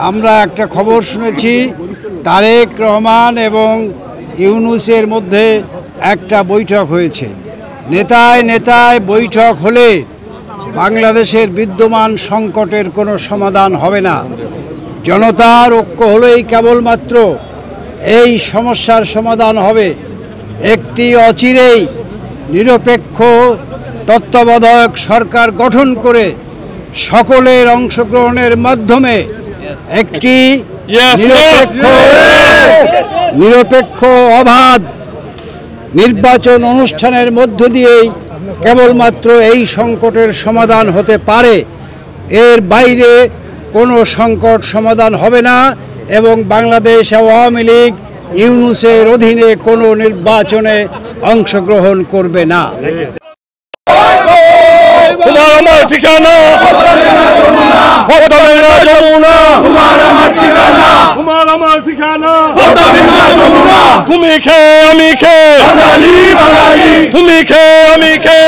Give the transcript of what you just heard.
আমরা একটা খবর শুনেছি তারেক রহমান এবং ইউনূসের মধ্যে একটা বৈঠক হয়েছে। নেতায় নেতায় বৈঠক হলে বাংলাদেশের বিদ্যমান সংকটের কোনো সমাধান হবে না। জনতার ঐক্য হলেই কেবলমাত্র এই সমস্যার সমাধান হবে। একটি অচিরেই নিরপেক্ষ তত্ত্বাবধায়ক সরকার গঠন করে সকলের অংশগ্রহণের মাধ্যমে একটি নিরপেক্ষ অবাধ নির্বাচন অনুষ্ঠানের মধ্য দিয়েই কেবলমাত্র এই সংকটের সমাধান হতে পারে। এর বাইরে কোনো সংকট সমাধান হবে না এবং বাংলাদেশ আওয়ামী লীগ ইউনূসের অধীনে কোনো নির্বাচনে অংশগ্রহণ করবে না। তোমার আমার ঠিকানা তোমার আমার ঠিকানা তুমি খে আমি খে তুমি খে আমি খে